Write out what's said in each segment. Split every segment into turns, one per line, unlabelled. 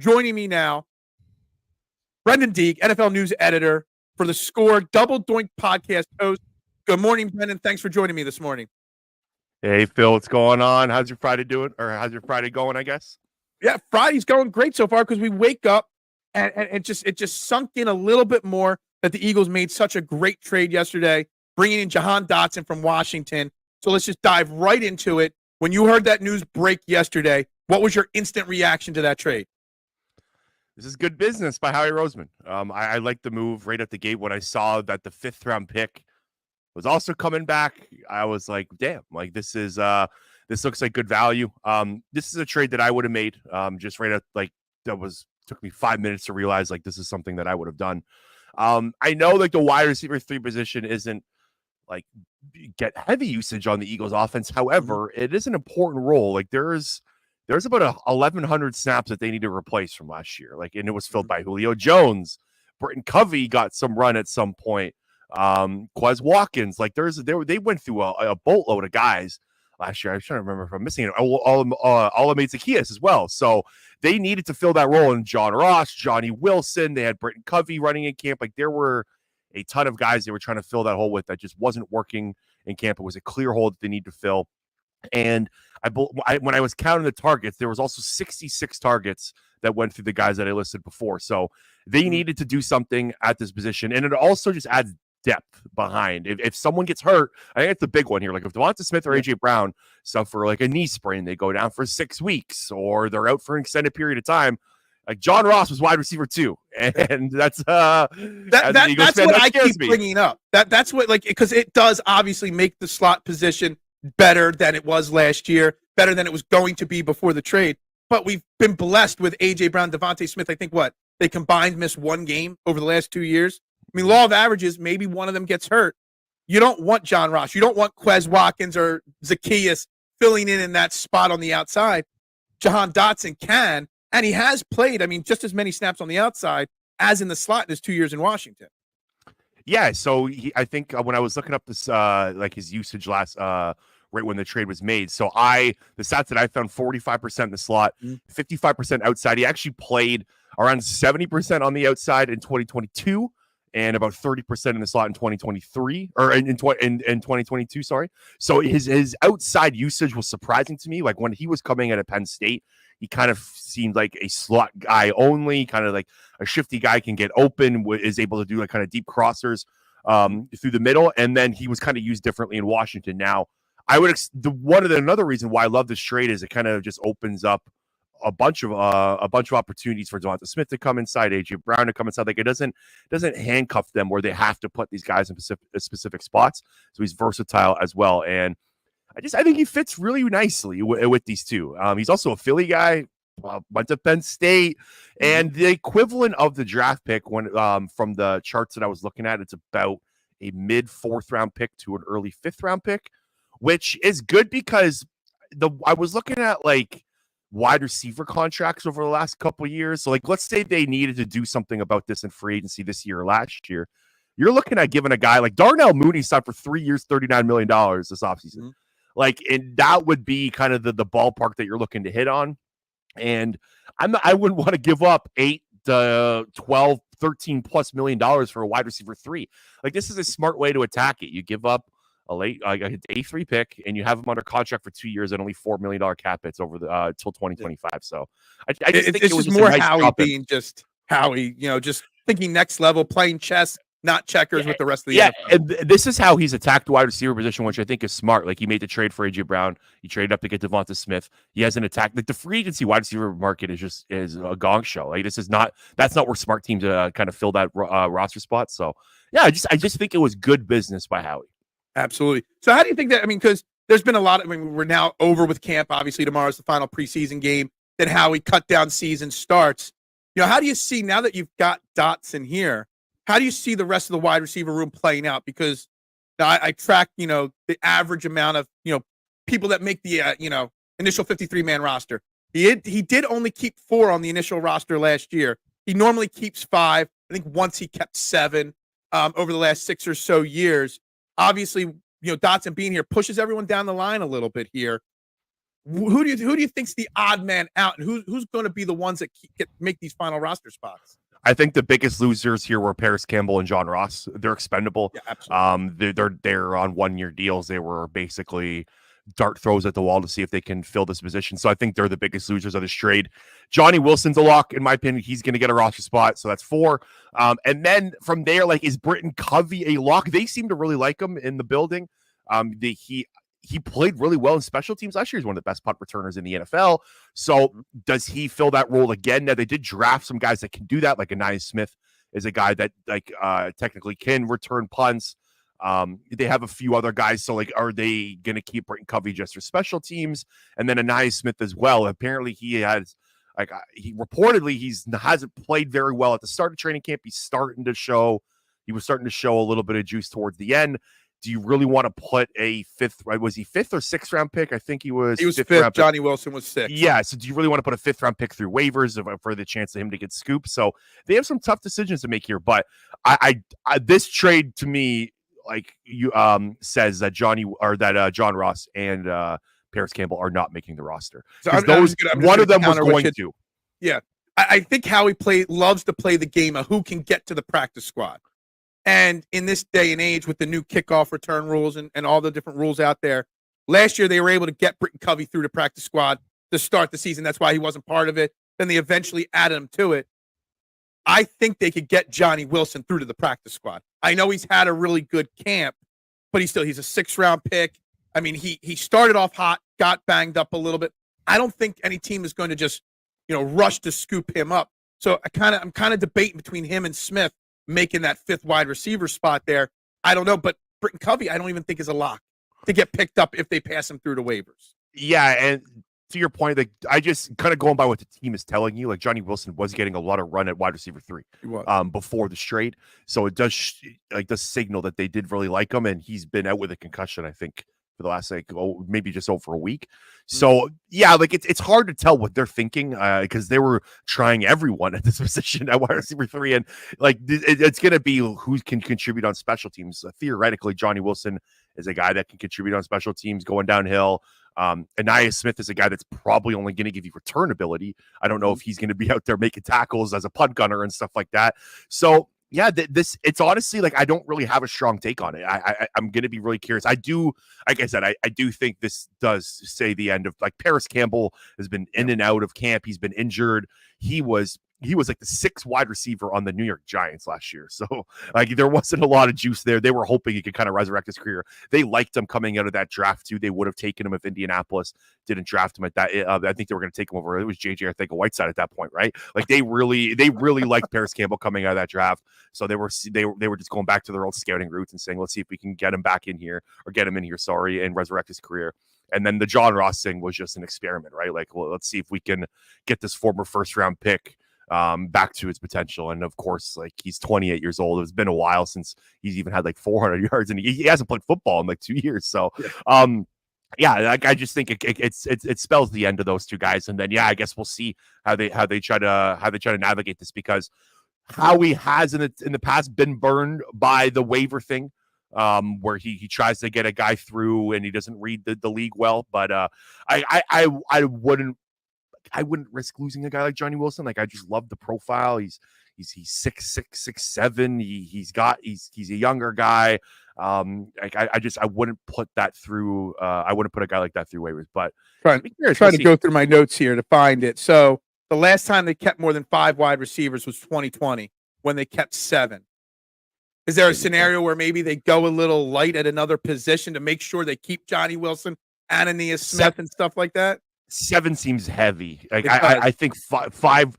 Joining me now, Brendan Deeg, NFL news editor for the Score, Double Doink podcast host. Good morning, Brendan. Thanks for joining me this morning.
Hey, Phil, what's going on? How's your Friday doing? Or how's your Friday going, I guess?
Yeah, Friday's going great so far because we wake up and it just sunk in a little bit more that the Eagles made such a great trade yesterday, bringing in Jahan Dotson from Washington. So let's just dive right into it. When you heard that news break yesterday, what was your instant reaction to that trade?
This is good business by Howie Roseman. I like the move right at the gate. When I saw that the 5th round pick was also coming back, I was like, damn, like this looks like good value. This is a trade that I would have made just right at took me 5 minutes to realize like this is something that I would have done. I know like the wide receiver 3 position isn't like get heavy usage on the Eagles offense. However, it is an important role. Like there's about 1,100 snaps that they need to replace from last year. Like, and it was filled by Julio Jones. Britton Covey got some run at some point. Quez Watkins, like they went through a boatload of guys last year. I'm trying to remember if I'm missing it. Olamide Zaccheaus as well. So they needed to fill that role. And John Ross, Johnny Wilson, they had Britton Covey running in camp. Like there were a ton of guys they were trying to fill that hole with that just wasn't working in camp. It was a clear hole that they need to fill. And when I was counting the targets, there was also 66 targets that went through the guys that I listed before. So they needed to do something at this position. And it also just adds depth behind. If someone gets hurt, I think it's the big one here. Like if Devonta Smith or AJ Brown suffer like a knee sprain, they go down for 6 weeks or they're out for an extended period of time. Like John Ross was wide receiver 2. And that's what
I keep bringing up. That's what, like, because it does obviously make the slot position better than it was last year, better than it was going to be before the trade. But we've been blessed with A.J. Brown, Devonta Smith. I think they combined missed 1 game over the last 2 years. I mean, law of averages, maybe one of them gets hurt. You don't want John Ross. You don't want Quez Watkins or Zaccheaus filling in that spot on the outside. Jahan Dotson can, and he has played, I mean, just as many snaps on the outside as in the slot in his 2 years in Washington.
Yeah, so I think when I was looking up this, like his usage last, right when the trade was made. So the stats that I found, 45% in the slot, 55% outside. He actually played around 70% on the outside in 2022 and about 30% in the slot in 2023 or in 2022. Sorry. So his outside usage was surprising to me. Like when he was coming out of Penn State, he kind of seemed like a slot guy only, kind of like a shifty guy, can get open, is able to do like kind of deep crossers through the middle. And then he was kind of used differently in Washington. Now, another reason why I love this trade is it kind of just opens up a bunch of opportunities for Devonta Smith to come inside, AJ Brown to come inside. Like it doesn't handcuff them where they have to put these guys in specific spots. So he's versatile as well. And I think he fits really nicely with these two. He's also a Philly guy, went to Penn State, and the equivalent of the draft pick when from the charts that I was looking at, it's about a mid 4th round pick to an early 5th round pick, which is good because I was looking at like wide receiver contracts over the last couple of years. So like, let's say they needed to do something about this in free agency this year or last year. You're looking at giving a guy like Darnell Mooney signed for 3 years, $39 million this offseason. Like, and that would be kind of the ballpark that you're looking to hit on. And I wouldn't want to give up 8 to 12, 13 plus $million for a wide receiver 3. Like, this is a smart way to attack it. You give up a late A3 pick and you have him under contract for 2 years and only $4 million cap hits over the till 2025. So I just think it was
more nice Howie being just Howie, just thinking next level, playing chess, not checkers with the rest of the NFL.
And this is how he's attacked the wide receiver position, which I think is smart. Like he made the trade for AJ Brown, he traded up to get Devonta Smith. He hasn't attacked like the free agency wide receiver market is a gong show. Like that's not where smart teams kind of fill that roster spot. So yeah, I just think it was good business by Howie.
Absolutely. So how do you think that? I mean, because there's been a lot. We're now over with camp. Obviously, tomorrow's the final preseason game. Then Howie cut down season starts. How do you see now that you've got Dotson here? How do you see the rest of the wide receiver room playing out? Because I track, the average amount of, people that make the, initial 53-man roster. He did only keep 4 on the initial roster last year. He normally keeps 5. I think once he kept 7 over the last 6 or so years. Obviously, Dotson being here pushes everyone down the line a little bit here. who do you think's the odd man out, and who's going to be the ones that make these final roster spots?
I think the biggest losers here were Paris Campbell and John Ross. They're expendable.
Yeah, absolutely.
They're on 1-year deals. They were basically dart throws at the wall to see if they can fill this position. So I think they're the biggest losers of this trade. Johnny Wilson's a lock, in my opinion. He's going to get a roster spot, so that's 4. And then from there, like, is Britton Covey a lock? They seem to really like him in the building. He played really well in special teams last year. He's one of the best punt returners in the NFL. So does he fill that role again? Now, they did draft some guys that can do that, like Anais Smith is a guy that technically can return punts. They have a few other guys. So, like, are they going to keep Britton Covey just for special teams? And then Anais Smith as well. Apparently he has, he hasn't played very well at the start of training camp. He was starting to show a little bit of juice towards the end. Do you really want to put a 5th? Was he 5th or 6th round pick? I think he was.
He was 5th. Johnny Wilson was 6th.
Yeah. So do you really want to put a 5th round pick through waivers for the chance of him to get scooped? So they have some tough decisions to make here. But I this trade to me, like, you says that John Ross and Paris Campbell are not making the roster.
So
one of them was going to.
Yeah, I think Howie loves to play the game of who can get to the practice squad. And in this day and age, with the new kickoff return rules and all the different rules out there, last year they were able to get Britton Covey through the practice squad to start the season. That's why he wasn't part of it. Then they eventually added him to it. I think they could get Johnny Wilson through to the practice squad. I know he's had a really good camp, but he's a 6th round pick. I mean, he started off hot, got banged up a little bit. I don't think any team is going to just, rush to scoop him up. So I'm kind of debating between him and Smith making that 5th wide receiver spot there. I don't know, but Britton Covey, I don't even think is a lock to get picked up if they pass him through the waivers.
Yeah, and to your point, like, I just kind of going by what the team is telling you, like, Johnny Wilson was getting a lot of run at wide receiver 3 before the trade. So it does signal that they did really like him, and he's been out with a concussion, I think, for the last maybe just over a week. So yeah, like, it's hard to tell what they're thinking because they were trying everyone at this position at wide receiver 3, and like it's going to be who can contribute on special teams. Theoretically, Johnny Wilson is a guy that can contribute on special teams going downhill. Anais Smith is a guy that's probably only going to give you return ability. I don't know if he's going to be out there making tackles as a punt gunner and stuff like that. So yeah, it's honestly, like, I don't really have a strong take on it. I'm going to be really curious. I do, like I said, I do think this does say the end of, like, Paris Campbell has been in and out of camp. He's been injured. He was like the 6th wide receiver on the New York Giants last year. So, like, there wasn't a lot of juice there. They were hoping he could kind of resurrect his career. They liked him coming out of that draft too. They would have taken him if Indianapolis didn't draft him at that. I think they were going to take him over. It was JJ Arcega-Whiteside at that point, right? Like, they really liked Paris Campbell coming out of that draft. So they were just going back to their old scouting roots and saying, let's see if we can get him back in here, or get him in here, and resurrect his career. And then the John Ross thing was just an experiment, right? Like, well, let's see if we can get this former 1st round pick back to its potential. And of course, like, he's 28 years old. It's been a while since he's even had like 400 yards, and he hasn't played football in like 2 years. So yeah, like, I just think it spells the end of those two guys. And then, yeah, I guess we'll see how they try to navigate this, because Howie has in the past been burned by the waiver thing, where he tries to get a guy through and he doesn't read the league well. But I wouldn't risk losing a guy like Johnny Wilson. Like, I just love the profile. He's 6'6", 6'7". He's a younger guy. I wouldn't put that through. I wouldn't put a guy like that through waivers. But
trying to go through my notes here to find it. So the last time they kept more than 5 wide receivers was 2020, when they kept 7. Is there a scenario where maybe they go a little light at another position to make sure they keep Johnny Wilson, Ananias Smith, and stuff like that?
7 seems heavy. Like, I think five,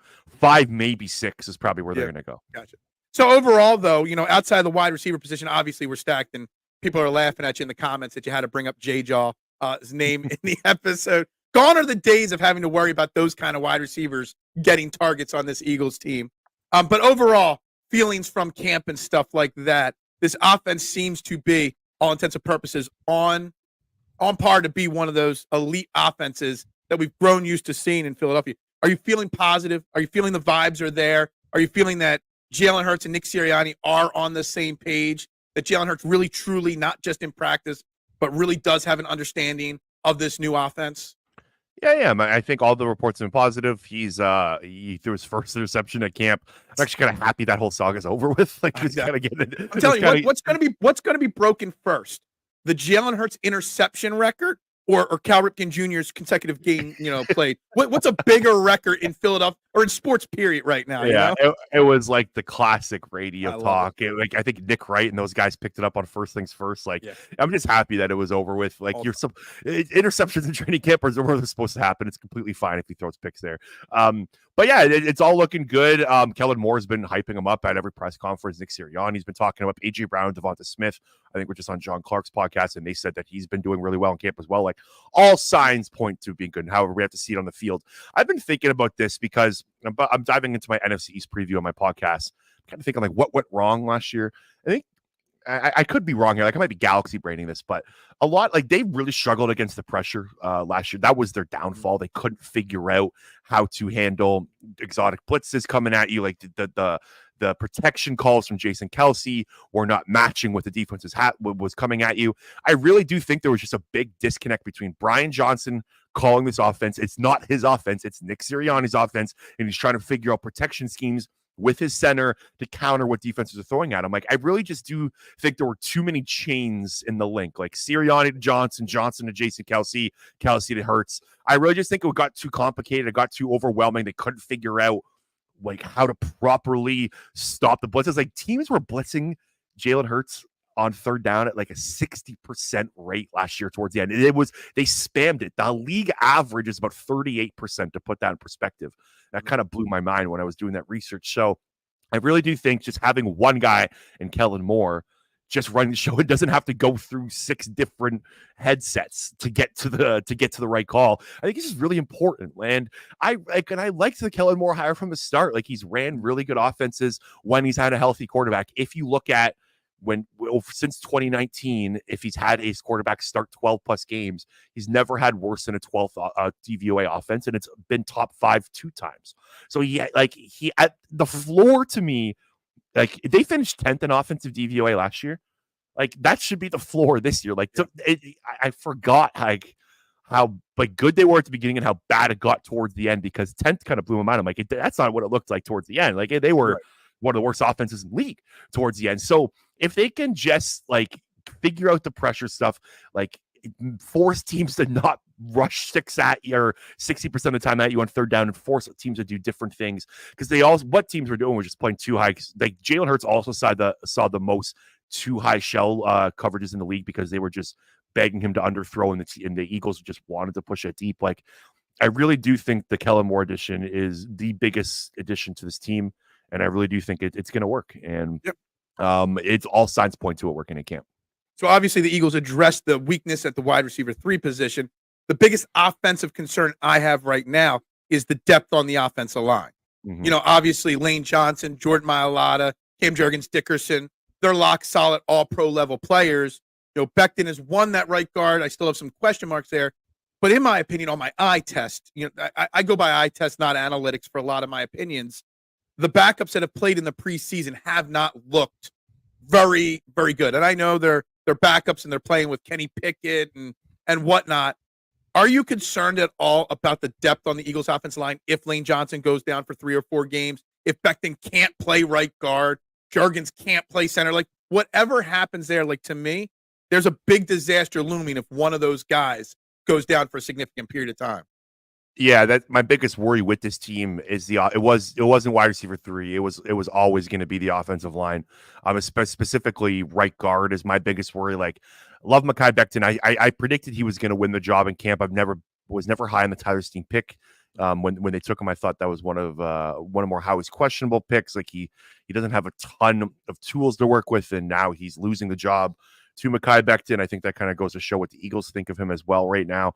maybe 6 is probably where they're going to go.
Gotcha. So overall, though, outside of the wide receiver position, obviously we're stacked, and people are laughing at you in the comments that you had to bring up J-Jaw, his name in the episode. Gone are the days of having to worry about those kind of wide receivers getting targets on this Eagles team. But overall, feelings from camp and stuff like that, this offense seems to be, all intents and purposes, on par to be one of those elite offenses that we've grown used to seeing in Philadelphia. Are you feeling positive? Are you feeling the vibes are there? Are you feeling that Jalen Hurts and Nick Sirianni are on the same page, that Jalen Hurts really, truly, not just in practice, but really does have an understanding of this new offense?
Yeah. I think all the reports have been positive. He threw his first interception at camp. I'm actually kind of happy that whole saga's over with. Like, just kind of getting it.
I'm telling you, what's gonna be broken first? The Jalen Hurts interception record or Cal Ripken Jr.'s consecutive game, played. What's a bigger record in Philadelphia or in sports period right now?
Yeah, it was like the classic radio talk.
Like
I think Nick Wright and those guys picked it up on First Things First. Like,
yeah.
I'm just happy that it was over with. Like, interceptions in training camp are where they're supposed to happen. It's completely fine if he throws picks there. But yeah, it's all looking good. Kellen Moore's been hyping him up at every press conference. Nick Sirianni's been talking about AJ Brown, Devonta Smith. I think we're just on John Clark's podcast, and they said that he's been doing really well in camp as well. Like, all signs point to being good. However, we have to see it on the field. I've been thinking about this because I'm diving into my NFC East preview on my podcast. I'm kind of thinking like what went wrong last year. I think I could be wrong here. Like, I might be galaxy braining this, but a lot, like, they really struggled against the pressure last year. That was their downfall. They couldn't figure out how to handle exotic blitzes coming at you. Like the protection calls from Jason Kelsey were not matching what the defense's was coming at you. I really do think there was just a big disconnect between Brian Johnson calling this offense. It's not his offense. It's Nick Sirianni's offense. And he's trying to figure out protection schemes with his center to counter what defenses are throwing at him. Like, I really just do think there were too many chains in the link, like Sirianni to Johnson, Johnson to Jason Kelsey, Kelsey to Hurts. I really just think it got too complicated. It got too overwhelming. They couldn't figure out like how to properly stop the blitzes. Like, teams were blitzing Jalen Hurts on third down at like a 60% rate last year towards the end. They spammed it. The league average is about 38%, to put that in perspective. That kind of blew my mind when I was doing that research. So I really do think just having one guy in Kellen Moore just running the show, it doesn't have to go through 6 different headsets to get to the right call. I think this is really important. And I liked the Kellen Moore hire from the start. Like, he's ran really good offenses when he's had a healthy quarterback. If you look at since 2019, if he's had his quarterback start 12 plus games, he's never had worse than a 12th DVOA offense, and it's been top 5 2 times. So he at the floor, to me, like, they finished 10th in offensive DVOA last year. Like, that should be the floor this year. Like, I forgot like how like good they were at the beginning and how bad it got towards the end, because 10th kind of blew them out. I'm like, that's not what it looked like towards the end. Like, they were one of the worst offenses in the league towards the end. So if they can just like figure out the pressure stuff, like force teams to not rush 6 at you or 60% of the time at you on third down, and force teams to do different things, because what teams were doing was just playing too high. Like, Jalen Hurts also saw the most too high shell coverages in the league, because they were just begging him to underthrow, and the Eagles just wanted to push it deep. Like, I really do think the Kellen Moore addition is the biggest addition to this team, and I really do think it's going to work. And it's all signs point to it working in camp.
So obviously the Eagles addressed the weakness at the wide receiver 3 position. The biggest offensive concern I have right now is the depth on the offensive line. Mm-hmm. Obviously Lane Johnson, Jordan Mailata, Cam Jurgens-Dickerson, they're lock solid, all pro level players. Becton has won that right guard. I still have some question marks there. But in my opinion, on my eye test, I go by eye test, not analytics, for a lot of my opinions. The backups that have played in the preseason have not looked very, very good. And I know they're backups and they're playing with Kenny Pickett and whatnot. Are you concerned at all about the depth on the Eagles offensive line if Lane Johnson goes down for 3 or 4 games? If Becton can't play right guard, Jurgens can't play center, like whatever happens there, like, to me, there's a big disaster looming if one of those guys goes down for a significant period of time.
Yeah, that's my biggest worry with this team is it wasn't wide receiver 3. It was always going to be the offensive line. Specifically right guard is my biggest worry. Like, love Mekhi Becton. I predicted he was going to win the job in camp. Was never high on the Tyler Steen pick. When they took him, I thought that was one of more Howie's questionable picks. Like, he doesn't have a ton of tools to work with, and now he's losing the job to Mekhi Becton. I think that kind of goes to show what the Eagles think of him as well right now.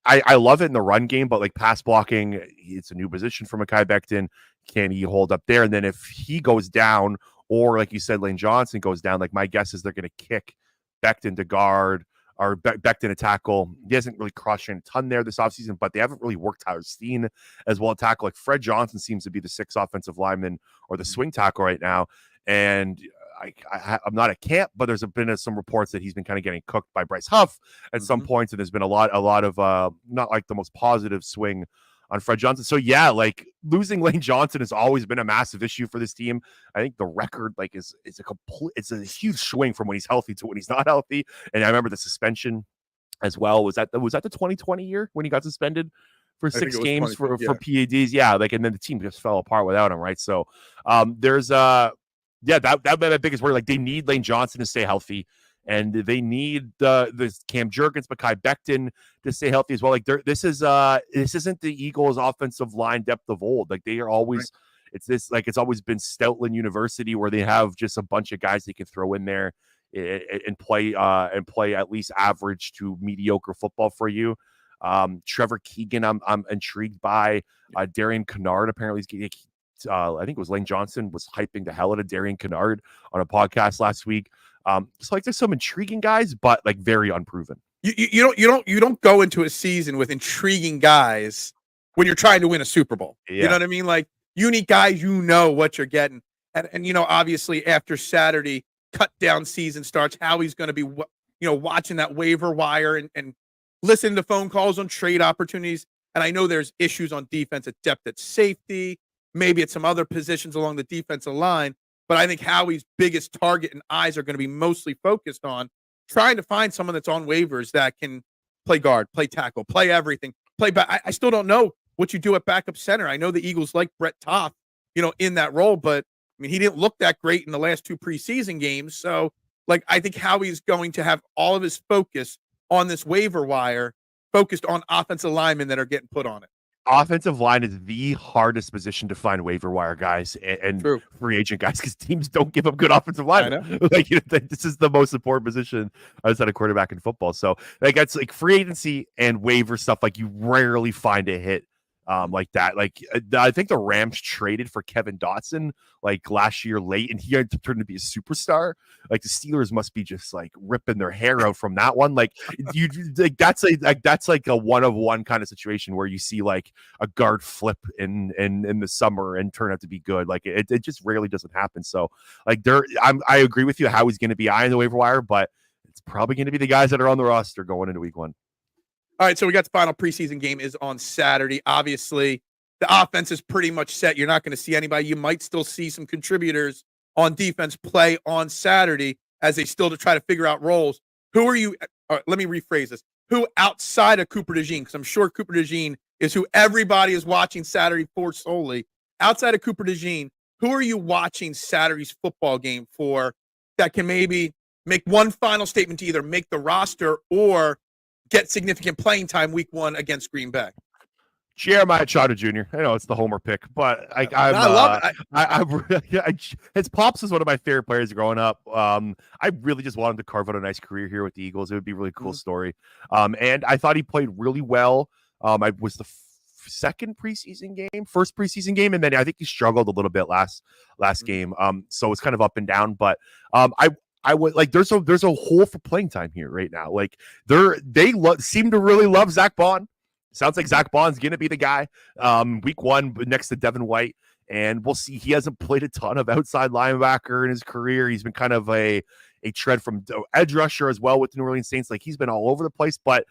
I love it in the run game, but like pass blocking, it's a new position for Mekhi Becton. Can he hold up there? And then if he goes down, or like you said, Lane Johnson goes down, like, my guess is they're going to kick Becton to guard or Becton to tackle. He hasn't really crushed a ton there this offseason, but they haven't really worked Tyler Steen as well at tackle. Like, Fred Johnson seems to be the 6th offensive lineman or the swing tackle right now. And I'm not at camp, but there's been some reports that he's been kind of getting cooked by Bryce Huff at some points, and there's been a lot of not like the most positive swing on Fred Johnson. So yeah, like losing Lane Johnson has always been a massive issue for this team. I think the record like is a huge swing from when he's healthy to when he's not healthy. And I remember the suspension as well. Was that the 2020 year when he got suspended for 6 games for PADs? Yeah, like, and then the team just fell apart without him, right? So there's that my biggest worry. Like, they need Lane Johnson to stay healthy, and they need the Cam Jurgens, Mekhi Becton to stay healthy as well. Like, this isn't the Eagles' offensive line depth of old. Like, they are always it's always been Stoutland University, where they have just a bunch of guys they can throw in there and play at least average to mediocre football for you. Trevor Keegan, I'm intrigued by. Darian Kennard apparently is I think it was Lane Johnson was hyping the hell out of Darian Kennard on a podcast last week. So like there's some intriguing guys, but like very unproven.
You don't go into a season with intriguing guys when you're trying to win a Super Bowl. Yeah. You know what I mean? Like, you need guys, you know what you're getting. And obviously after Saturday, cut down season starts, Howie's going to be, watching that waiver wire and listening to phone calls on trade opportunities. And I know there's issues on defense at depth at safety, maybe at some other positions along the defensive line. But I think Howie's biggest target and eyes are going to be mostly focused on trying to find someone that's on waivers that can play guard, play tackle, play everything, play back. I still don't know what you do at backup center. I know the Eagles like Brett Toth, in that role, but I mean, he didn't look that great in the last 2 preseason games. So, like, I think Howie's going to have all of his focus on this waiver wire, focused on offensive linemen that are getting put on it.
Offensive line is the hardest position to find waiver wire guys and free agent guys, because teams don't give up good offensive linemen. Like, this is the most important position outside of quarterback in football. So like that's like free agency and waiver stuff. Like, you rarely find a hit like that. Like, I think the Rams traded for Jahan Dotson like last year late, and he had to turn to be a superstar. Like, the Steelers must be just like ripping their hair out from that one. Like, that's like a 1-of-1 kind of situation where you see like a guard flip in the summer and turn out to be good. Like, it just rarely doesn't happen. So like I agree with you how he's going to be eyeing the waiver wire, but it's probably going to be the guys that are on the roster going into week 1.
All right, so we got the final preseason game is on Saturday. Obviously, the offense is pretty much set. You're not going to see anybody. You might still see some contributors on defense play on Saturday as they still to try to figure out roles. Who are you? Let me rephrase this. Who outside of Cooper DeJean, because I'm sure Cooper DeJean is who everybody is watching Saturday for solely. Outside of Cooper DeJean, who are you watching Saturday's football game for that can maybe make one final statement to either make the roster or get significant playing time week 1 against Green Bay?
Jeremiah Trotter Jr. I know it's the homer pick, but I love it. His pops was one of my favorite players growing up. I really just want him to carve out a nice career here with the Eagles. It would be a really cool story. And I thought he played really well. I was the first preseason game, and then I think he struggled a little bit last game. So it's kind of up and down, but I would like there's a hole for playing time here right now. Like, they seem to really love Zach Bond. Sounds like Zach Bond's gonna be the guy week 1 next to Devin White, and we'll see. He hasn't played a ton of outside linebacker in his career. He's been kind of a tread from edge rusher as well with the New Orleans Saints. Like, he's been all over the place, but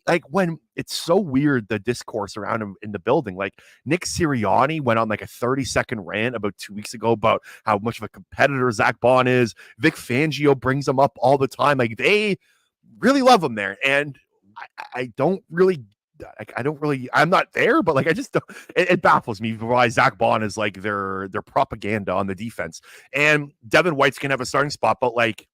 like, when it's so weird, the discourse around him in the building, like Nick Sirianni went on like a 30-second rant about 2 weeks ago about how much of a competitor Zach Bond is. Vic Fangio brings him up all the time. Like, they really love him there. And I'm not there, but like, I just don't, it baffles me why Zach Bond is like their propaganda on the defense. And Devin White's can have a starting spot, but like,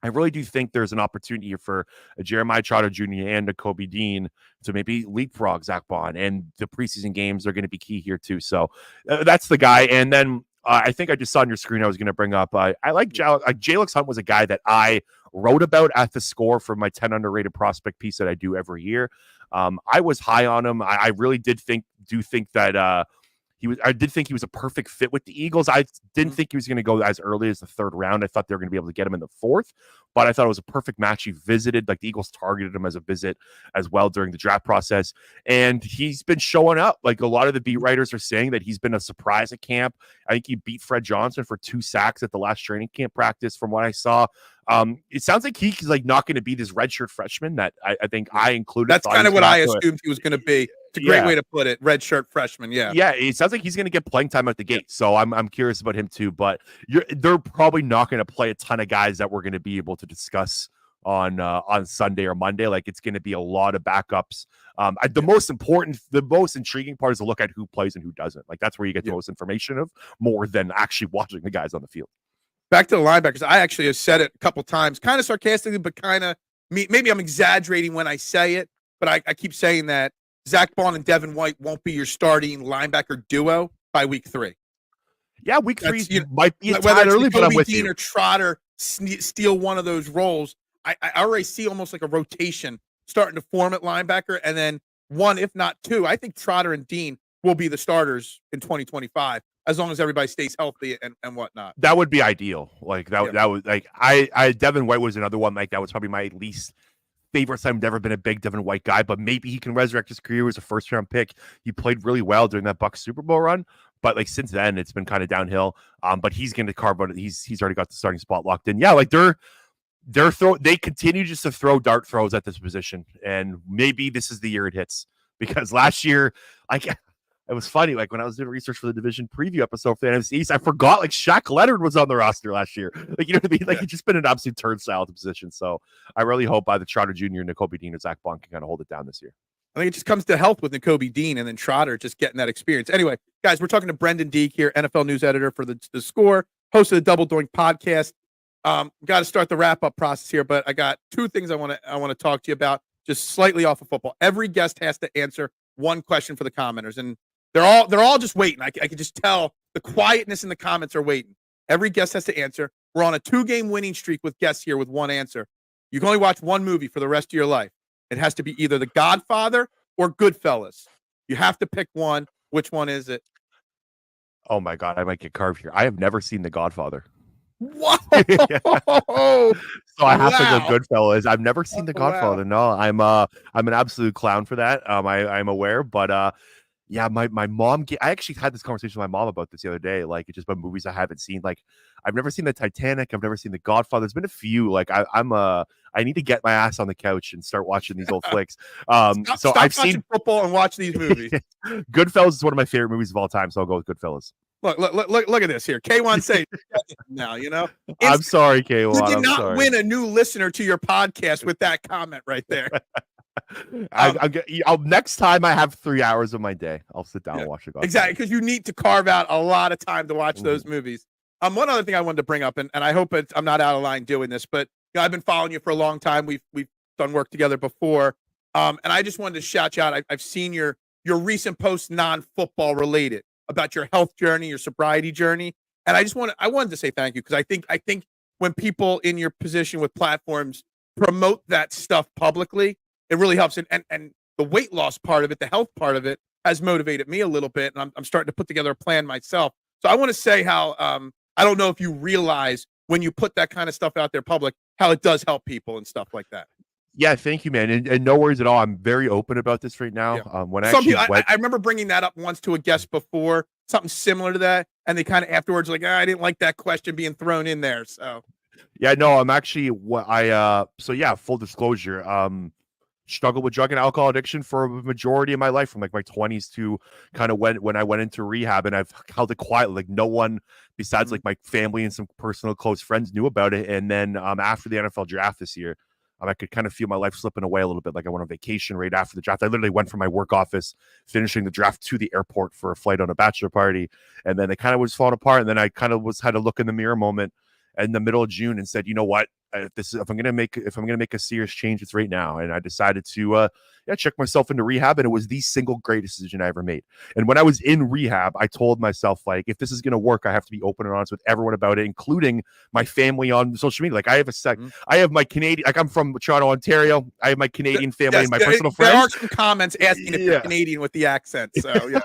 I really do think there's an opportunity here for a Jeremiah Trotter Jr. and a Kobe Dean to maybe leapfrog Zach Bond, and the preseason games are going to be key here too. So that's the guy. And then I think I just saw on your screen I was going to bring up. I like Jalix Hunt was a guy that I wrote about at the Score for my 10 underrated prospect piece that I do every year. I was high on him. I really do think that I did think he was a perfect fit with the Eagles. I didn't think he was going to go as early as the third round. I thought they were going to be able to get him in the fourth, but I thought it was a perfect match. He visited, like the Eagles targeted him as a visit as well during the draft process. And he's been showing up. Like a lot of the beat writers are saying that he's been a surprise at camp. I think he beat Fred Johnson for 2 sacks at the last training camp practice from what I saw. It sounds like he's like not going to be this redshirt freshman that I think I included.
That's kind of what I assumed he was going to be. It's a great way to put it. Redshirt freshman. Yeah.
Yeah. It sounds like he's going to get playing time at the gate. So I'm curious about him too, but they're probably not going to play a ton of guys that we're going to be able to discuss on Sunday or Monday. Like it's going to be a lot of backups. The most intriguing part is to look at who plays and who doesn't. Like that's where you get the most information of more than actually watching the guys on the field.
Back to the linebackers. I actually have said it a couple times, kind of sarcastically, but kind of maybe I'm exaggerating when I say it, but I keep saying that Zach Bond and Devin White won't be your starting linebacker duo by week 3.
Yeah, week 3 might be a tad early, but I'm with
Dean
you.
Or Trotter steal one of those roles. I already see almost like a rotation starting to form at linebacker, and then one, if not 2. I think Trotter and Dean will be the starters in 2025 as long as everybody stays healthy and whatnot.
That would be ideal. Like that was like I Devin White was another one. Like that was probably my least favorite. I've never been a big Devin White guy, but maybe he can resurrect his career as a first-round pick. He played really well during that Bucs Super Bowl run, but like since then it's been kind of downhill. But he's going to carve out. He's already got the starting spot locked in. Yeah, like they continue just to throw dart throws at this position, and maybe this is the year it hits because last year, like. It was funny, like when I was doing research for the division preview episode for the NFC East, I forgot like Shaq Leonard was on the roster last year. Like, you know what I mean? Like, it's just been an absolute turnstile at the position. So I really hope by the Trotter Jr., Nakobe Dean, or Zach Bond can kind of hold it down this year.
I think it just comes to health with Nakobe Dean and then Trotter just getting that experience. Anyway, guys, we're talking to Brendan Deeg here, NFL news editor for the Score, host of the Double Doink podcast. Got to start the wrap-up process here, but I got 2 things I want to talk to you about, just slightly off of football. Every guest has to answer one question for the commenters, and they're all just waiting. I can just tell the quietness in the comments are waiting. Every guest has to answer. We're on a 2-game winning streak with guests here with one answer. You can only watch one movie for the rest of your life. It has to be either The Godfather or Goodfellas. You have to pick one. Which one is it?
Oh my God, I might get carved here. I have never seen The Godfather.
Whoa!
So I have to go Goodfellas. I've never seen The Godfather. No, I'm an absolute clown for that. I'm aware, but yeah, my mom. I actually had this conversation with my mom about this the other day. Like, it's just about movies I haven't seen. Like, I've never seen the Titanic. I've never seen The Godfather. There's been a few. Like, I need to get my ass on the couch and start watching these old flicks.
Stop I've seen football and watch these movies.
Goodfellas is one of my favorite movies of all time, so I'll go with Goodfellas.
Look at this here. K1 say now, you know.
I'm sorry, K1.
You did not win a new listener to your podcast with that comment right there.
I'll next time I have 3 hours of my day, I'll sit down and watch it.
Exactly, because you need to carve out a lot of time to watch those movies. One other thing I wanted to bring up, and I hope I'm not out of line doing this, but I've been following you for a long time. We've done work together before, and I just wanted to shout you out. I've seen your recent posts, non-football related, about your health journey, your sobriety journey, and I wanted to say thank you, because I think when people in your position with platforms promote that stuff publicly, it really helps. And the weight loss part of it, the health part of it, has motivated me a little bit. And I'm starting to put together a plan myself. So I want to say how I don't know if you realize when you put that kind of stuff out there public, how it does help people and stuff like that.
Yeah, thank you, man. And no worries at all. I'm very open about this right now.
Yeah.
When
I remember bringing that up once to a guest before, something similar to that. And they kind of afterwards like, I didn't like that question being thrown in there. So
yeah, no, I'm actually so yeah, full disclosure. Struggled with drug and alcohol addiction for a majority of my life, from like my 20s to kind of when I went into rehab, and I've held it quiet. Like no one besides like my family and some personal close friends knew about it. And then after the NFL draft this year, I could kind of feel my life slipping away a little bit. Like I went on vacation right after the draft. I literally went from my work office, finishing the draft, to the airport for a flight on a bachelor party. And then it kind of was falling apart. And then I kind of had a look in the mirror moment in the middle of June and said, you know what? if I'm gonna make a serious change, it's right now. And I decided to check myself into rehab, and it was the single greatest decision I ever made. And when I was in rehab, I told myself, like, if this is gonna work, I have to be open and honest with everyone about it, including my family on social media. Like, I have my Canadian, like, I'm from Toronto, Ontario. I have my Canadian family and my personal friends.
There are some comments asking if you're Canadian with the accent. So yeah.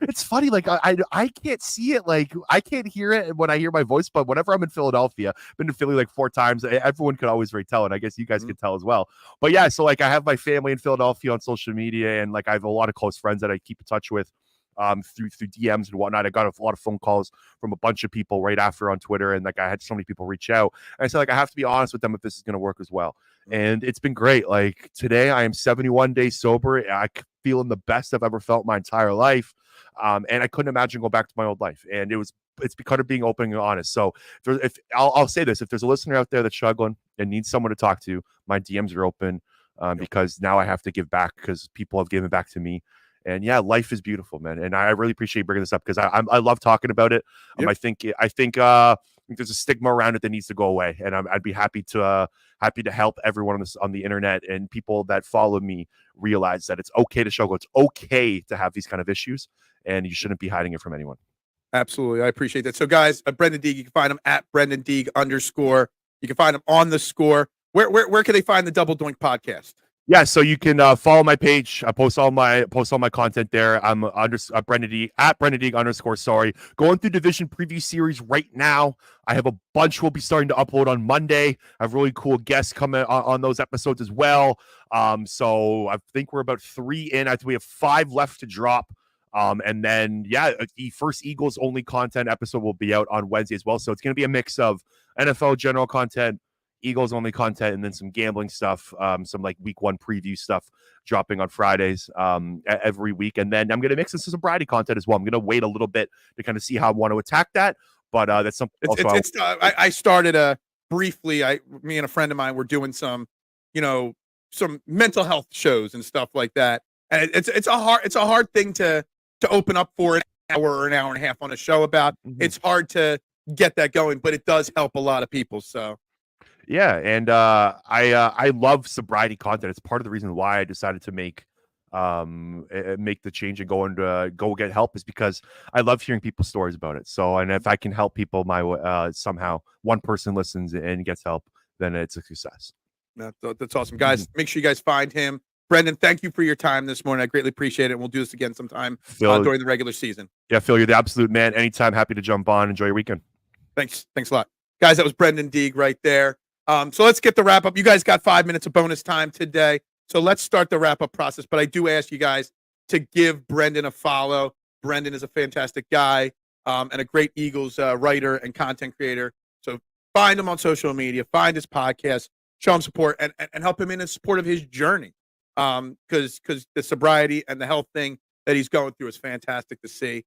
It's funny, like I can't see it, like I can't hear it when I hear my voice, but whenever I'm in Philadelphia, I've been to Philly like 4 times. Everyone could always really tell, and I guess you guys could tell as well. But yeah, so like I have my family in Philadelphia on social media, and like I have a lot of close friends that I keep in touch with through DMs and whatnot. I got a lot of phone calls from a bunch of people right after on Twitter, and like I had so many people reach out. And I said, like, I have to be honest with them if this is going to work as well. And it's been great. Like today, I am 71 days sober. I feeling the best I've ever felt my entire life. And I couldn't imagine going back to my old life. And it's because of being open and honest. So if I'll say this, if there's a listener out there that's struggling and needs someone to talk to, my DMs are open because now I have to give back because people have given back to me. And yeah, life is beautiful, man. And I really appreciate bringing this up because I love talking about it. Yep. I think there's a stigma around it that needs to go away, and I'd be happy to help everyone on the internet and people that follow me realize that it's okay to struggle. It's okay to have these kind of issues, and you shouldn't be hiding it from anyone.
Absolutely, I appreciate that. So, guys, Brendan Deeg, you can find him at Brendan Deeg _. You can find him on the Score. Where can they find the Double Doink podcast?
Yeah, so you can follow my page. I post all my content there. I'm Brendan Deeg at Brendan Deeg _ sorry. Going through division preview series right now. I have a bunch we'll be starting to upload on Monday. I have really cool guests coming on those episodes as well. So I think we're about 3 in. I think we have 5 left to drop. And then the first Eagles only content episode will be out on Wednesday as well. So it's going to be a mix of NFL general content, Eagles only content, and then some gambling stuff, some like week 1 preview stuff dropping on Fridays every week. And then I'm going to mix in some sobriety content as well. I'm going to wait a little bit to kind of see how I want to attack that. But that's something
I started briefly. Me and a friend of mine were doing some mental health shows and stuff like that. And it's a hard thing to open up for an hour or an hour and a half on a show about. Mm-hmm. It's hard to get that going, but it does help a lot of people. So.
Yeah, and I love sobriety content. It's part of the reason why I decided to make the change and go get help is because I love hearing people's stories about it. So, and if I can help people somehow one person listens and gets help, then it's a success.
That's awesome, guys. Make sure you guys find him. Brendan, thank you for your time this morning. I greatly appreciate it. And we'll do this again sometime during the regular season.
Yeah, Phil, you're the absolute man. Anytime, happy to jump on. Enjoy your weekend.
Thanks a lot, guys. That was Brendan Deeg right there. So let's get the wrap up. You guys got 5 minutes of bonus time today. So let's start the wrap up process. But I do ask you guys to give Brendan a follow. Brendan is a fantastic guy and a great Eagles writer and content creator. So find him on social media, find his podcast, show him support, and help him in support of his journey. Because the sobriety and the health thing that he's going through is fantastic to see.